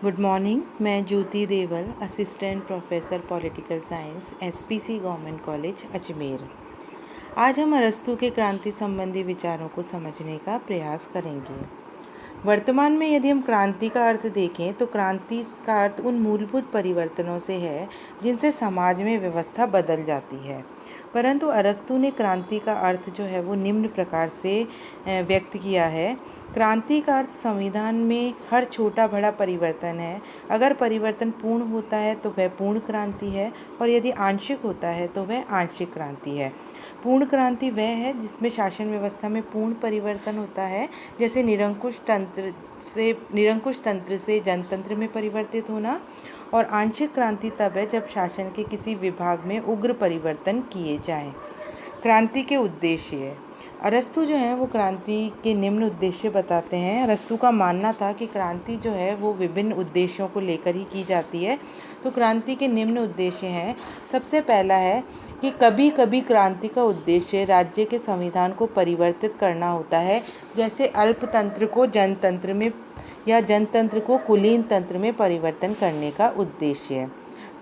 Good morning. मैं Jyoti Deval, assistant professor political science, SPC government college Ajmer. आज हम अरस्तू के क्रांति संबंधी विचारों को समझने का प्रयास करेंगे। वर्तमान में यदि हम क्रांति का अर्थ देखें तो क्रांति का अर्थ उन मूलभूत परिवर्तनों से है जिनसे समाज में व्यवस्था बदल जाती है। परंतु अरस्तू ने क्रांति का अर्थ जो है वो निम्न प्रकार से व्यक्त किया है। क्रांति का अर्थ संविधान में हर छोटा बड़ा परिवर्तन है। अगर परिवर्तन पूर्ण होता है तो वह पूर्ण क्रांति है, और यदि आंशिक होता है तो वह आंशिक क्रांति है। पूर्ण क्रांति वह है जिसमें शासन व्यवस्था में पूर्ण परिवर्तन होता है, जैसे निरंकुश तंत्र से जनतंत्र में परिवर्तित होना। और आंशिक क्रांति तब है जब शासन के किसी विभाग में उग्र परिवर्तन किए जाएं। क्रांति के उद्देश्य, अरस्तू जो है वो क्रांति के निम्न उद्देश्य बताते हैं। अरस्तू का मानना था कि क्रांति जो है वो विभिन्न उद्देश्यों को लेकर ही की जाती है। तो क्रांति के निम्न उद्देश्य हैं। सबसे पहला है कि कभी कभी क्रांति का उद्देश्य राज्य के संविधान को परिवर्तित करना होता है, जैसे अल्पतंत्र को जनतंत्र में या जनतंत्र को कुलीन तंत्र में परिवर्तन करने का उद्देश्य है।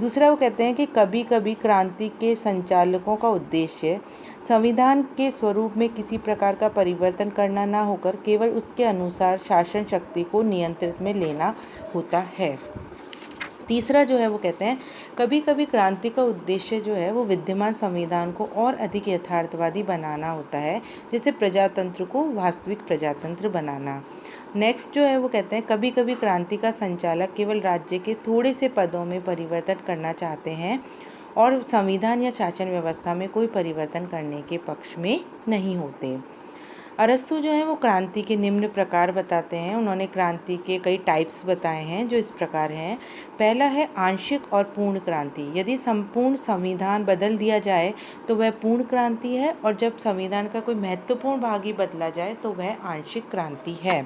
दूसरा, वो कहते हैं कि कभी कभी क्रांति के संचालकों का उद्देश्य संविधान के स्वरूप में किसी प्रकार का परिवर्तन करना ना होकर केवल उसके अनुसार शासन शक्ति को नियंत्रित में लेना होता है। तीसरा जो है वो कहते हैं कभी कभी क्रांति का उद्देश्य जो है वो विद्यमान संविधान को और अधिक यथार्थवादी बनाना होता है, जैसे प्रजातंत्र को वास्तविक प्रजातंत्र बनाना। नेक्स्ट जो है वो कहते हैं कभी कभी क्रांति का संचालक केवल राज्य के थोड़े से पदों में परिवर्तन करना चाहते हैं और संविधान या शासन व्यवस्था में कोई परिवर्तन करने के पक्ष में नहीं होते। अरस्तू जो है वो क्रांति के निम्न प्रकार बताते हैं। उन्होंने क्रांति के कई टाइप्स बताए हैं जो इस प्रकार हैं। पहला है आंशिक और पूर्ण क्रांति। यदि संपूर्ण संविधान बदल दिया जाए तो वह पूर्ण क्रांति है, और जब संविधान का कोई महत्वपूर्ण भाग ही बदला जाए तो वह आंशिक क्रांति है।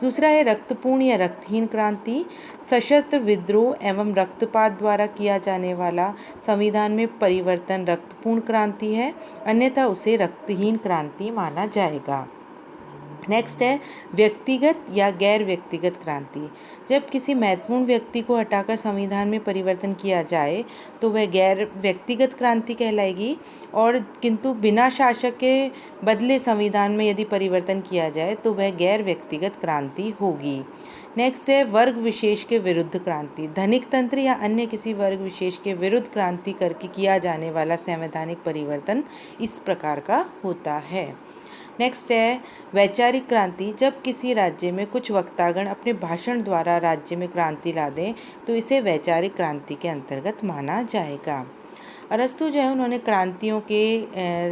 दूसरा है रक्तपूर्ण या रक्तहीन क्रांति। सशस्त्र विद्रोह एवं रक्तपात द्वारा किया जाने वाला संविधान में परिवर्तन रक्तपूर्ण क्रांति है, अन्यथा उसे रक्तहीन क्रांति माना जाएगा। नेक्स्ट है व्यक्तिगत या गैर व्यक्तिगत क्रांति। जब किसी महत्वपूर्ण व्यक्ति को हटाकर संविधान में परिवर्तन किया जाए तो वह गैर व्यक्तिगत क्रांति कहलाएगी, और किंतु बिना शासक के बदले संविधान में यदि परिवर्तन किया जाए तो वह गैर व्यक्तिगत क्रांति होगी। नेक्स्ट है वर्ग विशेष के विरुद्ध क्रांति। धनिक तंत्र या अन्य किसी वर्ग विशेष के विरुद्ध क्रांति करके किया जाने वाला संवैधानिक परिवर्तन इस प्रकार का होता है। नेक्स्ट है वैचारिक क्रांति। जब किसी राज्य में कुछ वक्तागण अपने भाषण द्वारा राज्य में क्रांति ला दें तो इसे वैचारिक क्रांति के अंतर्गत माना जाएगा। अरस्तू जो है उन्होंने क्रांतियों के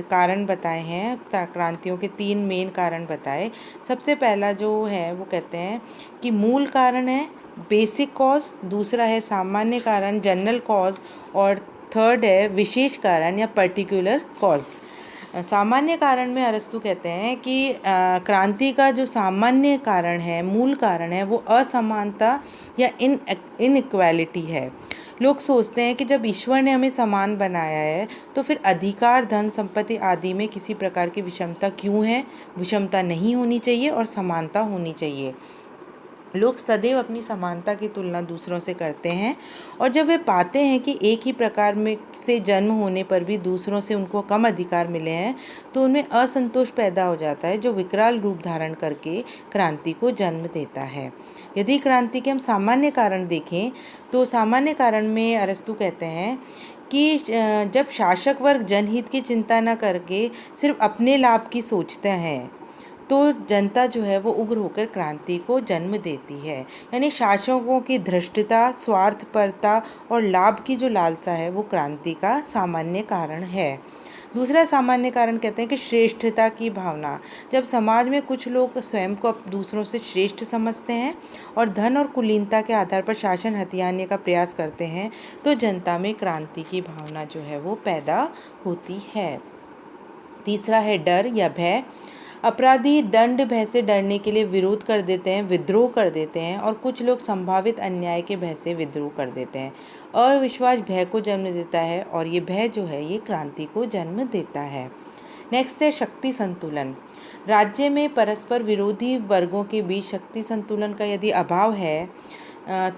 कारण बताए हैं। क्रांतियों के 3 मेन कारण बताए। सबसे पहला जो है वो कहते हैं कि मूल कारण है बेसिक कॉज, दूसरा है सामान्य कारण जनरल कॉज, और थर्ड है विशेष कारण या पर्टिकुलर कॉज। सामान्य कारण में अरस्तू कहते हैं कि क्रांति का जो सामान्य कारण है, मूल कारण है, वो असमानता या इनइक्वालिटी है। लोग सोचते हैं कि जब ईश्वर ने हमें समान बनाया है तो फिर अधिकार, धन, संपत्ति आदि में किसी प्रकार की विषमता क्यों है। विषमता नहीं होनी चाहिए और समानता होनी चाहिए। लोग सदैव अपनी समानता की तुलना दूसरों से करते हैं, और जब वे पाते हैं कि एक ही प्रकार में से जन्म होने पर भी दूसरों से उनको कम अधिकार मिले हैं तो उनमें असंतोष पैदा हो जाता है, जो विकराल रूप धारण करके क्रांति को जन्म देता है। यदि क्रांति के हम सामान्य कारण देखें तो सामान्य कारण में अरस्तू कहते हैं कि जब शासक वर्ग जनहित की चिंता न करके सिर्फ अपने लाभ की सोचते हैं तो जनता जो है वो उग्र होकर क्रांति को जन्म देती है। यानी शासकों की धृष्टता, स्वार्थपरता और लाभ की जो लालसा है वो क्रांति का सामान्य कारण है। दूसरा सामान्य कारण कहते हैं कि श्रेष्ठता की भावना। जब समाज में कुछ लोग स्वयं को दूसरों से श्रेष्ठ समझते हैं और धन और कुलीनता के आधार पर शासन हथियाने का प्रयास करते हैं तो जनता में क्रांति की भावना जो है वो पैदा होती है। तीसरा है डर या भय। अपराधी दंड भय से डरने के लिए विरोध कर देते हैं, विद्रोह कर देते हैं, और कुछ लोग संभावित अन्याय के भय से विद्रोह कर देते हैं। अविश्वास भय को जन्म देता है, और ये भय जो है ये क्रांति को जन्म देता है। नेक्स्ट है शक्ति संतुलन। राज्य में परस्पर विरोधी वर्गों के बीच शक्ति संतुलन का यदि अभाव है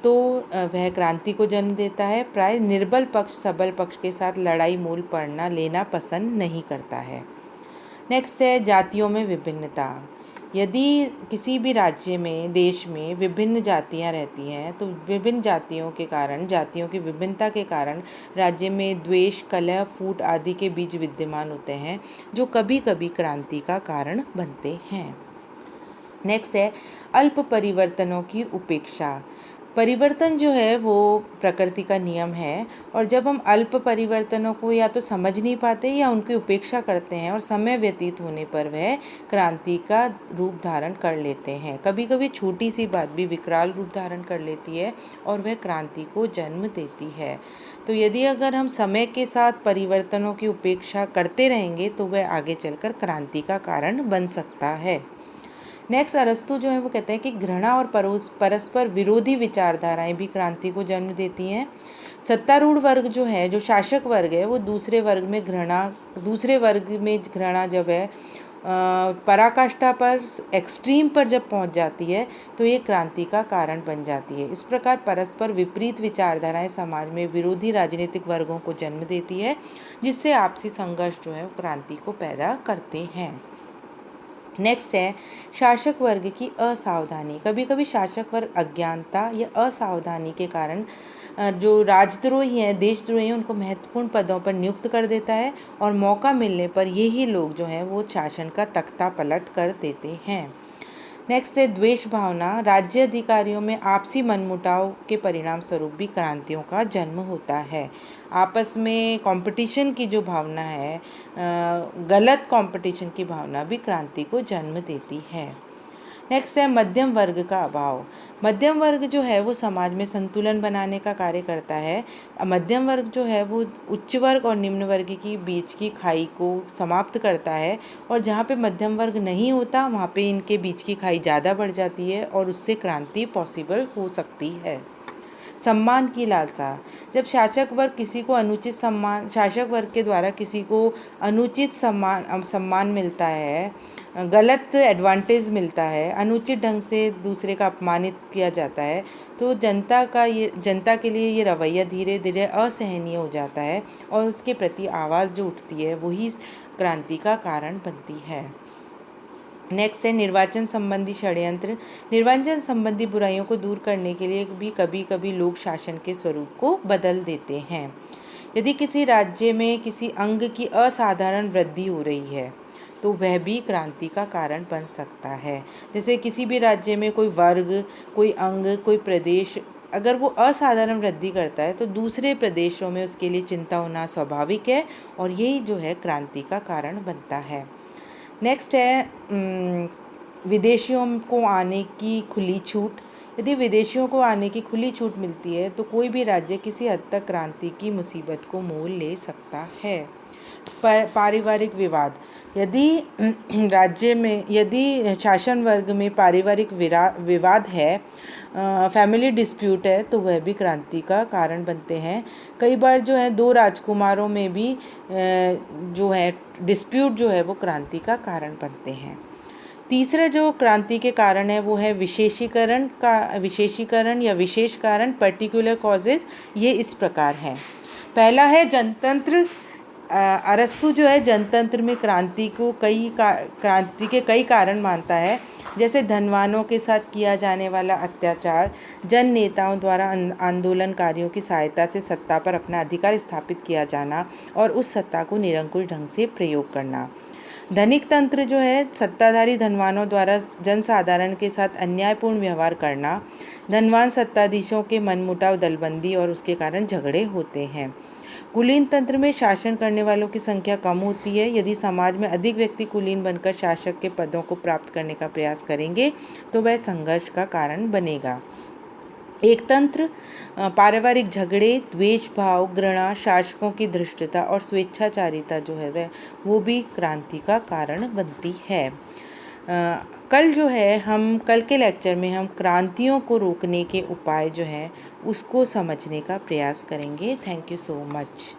तो वह क्रांति को जन्म देता है। प्राय निर्बल पक्ष सबल पक्ष के साथ लड़ाई मूल पड़ना लेना पसंद नहीं करता है। नेक्स्ट है जातियों में विभिन्नता। यदि किसी भी राज्य में देश में विभिन्न जातियां रहती हैं तो विभिन्न जातियों की विभिन्नता के कारण राज्य में द्वेष, कलह, फूट आदि के बीज विद्यमान होते हैं जो कभी कभी क्रांति का कारण बनते हैं। नेक्स्ट है अल्प परिवर्तनों की उपेक्षा। परिवर्तन जो है वो प्रकृति का नियम है और जब हम अल्प परिवर्तनों को या तो समझ नहीं पाते या उनकी उपेक्षा करते हैं और समय व्यतीत होने पर वह क्रांति का रूप धारण कर लेते हैं। कभी कभी छोटी सी बात भी विकराल रूप धारण कर लेती है और वह क्रांति को जन्म देती है। तो यदि अगर हम समय के साथ परिवर्तनों की उपेक्षा करते रहेंगे तो वह आगे चलकर क्रांति का कारण बन सकता है। नेक्स्ट अरस्तु जो है वो कहते हैं कि घृणा और परस्पर विरोधी विचारधाराएं भी क्रांति को जन्म देती हैं। सत्तारूढ़ वर्ग जो है, जो शासक वर्ग है, वो दूसरे वर्ग में घृणा जब है पराकाष्ठा पर, एक्सट्रीम पर जब पहुंच जाती है तो ये क्रांति का कारण बन जाती है। इस प्रकार परस्पर विपरीत विचारधाराएं समाज में विरोधी राजनीतिक वर्गों को जन्म देती है जिससे आपसी संघर्ष जो है वो क्रांति को पैदा करते हैं। नेक्स्ट है शासक वर्ग की असावधानी। कभी कभी शासक वर्ग अज्ञानता या असावधानी के कारण जो राजद्रोही हैं, देशद्रोही हैं, उनको महत्वपूर्ण पदों पर नियुक्त कर देता है और मौका मिलने पर यही लोग जो हैं वो शासन का तख्ता पलट कर देते हैं। नेक्स्ट है द्वेष भावना। राज्य अधिकारियों में आपसी मनमुटाव के परिणाम स्वरूप भी क्रांतियों का जन्म होता है। आपस में कंपटीशन की जो भावना है, गलत कंपटीशन की भावना भी क्रांति को जन्म देती है। नेक्स्ट है मध्यम वर्ग का अभाव। मध्यम वर्ग जो है वो समाज में संतुलन बनाने का कार्य करता है। मध्यम वर्ग जो है वो उच्च वर्ग और निम्न वर्ग की बीच की खाई को समाप्त करता है और जहाँ पे मध्यम वर्ग नहीं होता वहाँ पे इनके बीच की खाई ज़्यादा बढ़ जाती है और उससे क्रांति पॉसिबल हो सकती है। सम्मान की लालसा। जब शासक वर्ग के द्वारा किसी को अनुचित सम्मान मिलता है, गलत एडवांटेज मिलता है, अनुचित ढंग से दूसरे का अपमानित किया जाता है तो जनता के लिए ये रवैया धीरे धीरे असहनीय हो जाता है और उसके प्रति आवाज़ जो उठती है वही क्रांति का कारण बनती है। नेक्स्ट है निर्वाचन संबंधी षड्यंत्र। निर्वाचन संबंधी बुराइयों को दूर करने के लिए भी कभी कभी लोग शासन के स्वरूप को बदल देते हैं। यदि किसी राज्य में किसी अंग की असाधारण वृद्धि हो रही है तो वह भी क्रांति का कारण बन सकता है। जैसे किसी भी राज्य में कोई वर्ग, कोई अंग, कोई प्रदेश अगर वो असाधारण वृद्धि करता है तो दूसरे प्रदेशों में उसके लिए चिंता होना स्वाभाविक है और यही जो है क्रांति का कारण बनता है। नेक्स्ट है विदेशियों को आने की खुली छूट। यदि विदेशियों को आने की खुली छूट मिलती है तो कोई भी राज्य किसी हद तक क्रांति की मुसीबत को मोल ले सकता है। पारिवारिक विवाद। यदि शासन वर्ग में पारिवारिक विवाद है, फैमिली डिस्प्यूट है तो वह भी क्रांति का कारण बनते हैं। कई बार जो है दो राजकुमारों में भी जो है डिस्प्यूट जो है वो क्रांति का कारण बनते हैं। तीसरा जो क्रांति के कारण है वो है विशेषीकरण या विशेष कारण, पर्टिकुलर कॉजेज। ये इस प्रकार हैं। पहला है जनतंत्र। अरस्तु जो है जनतंत्र में क्रांति के कई कारण मानता है, जैसे धनवानों के साथ किया जाने वाला अत्याचार, जन नेताओं द्वारा आंदोलनकारियों की सहायता से सत्ता पर अपना अधिकार स्थापित किया जाना और उस सत्ता को निरंकुश ढंग से प्रयोग करना। धनिक तंत्र जो है सत्ताधारी धनवानों द्वारा जनसाधारण के साथ अन्यायपूर्ण व्यवहार करना। धनवान सत्ताधीशों के मनमुटाव, दलबंदी और उसके कारण झगड़े होते हैं। कुलीन तंत्र में शासन करने वालों की संख्या कम होती है। यदि समाज में अधिक व्यक्ति कुलीन बनकर शासक के पदों को प्राप्त करने का प्रयास करेंगे तो वह संघर्ष का कारण बनेगा। एक तंत्र पारिवारिक झगड़े, द्वेष भाव, घृणा, शासकों की धृष्टता और स्वेच्छाचारिता जो है वो भी क्रांति का कारण बनती है। कल के लेक्चर में हम क्रांतियों को रोकने के उपाय जो हैं उसको समझने का प्रयास करेंगे। Thank you so much.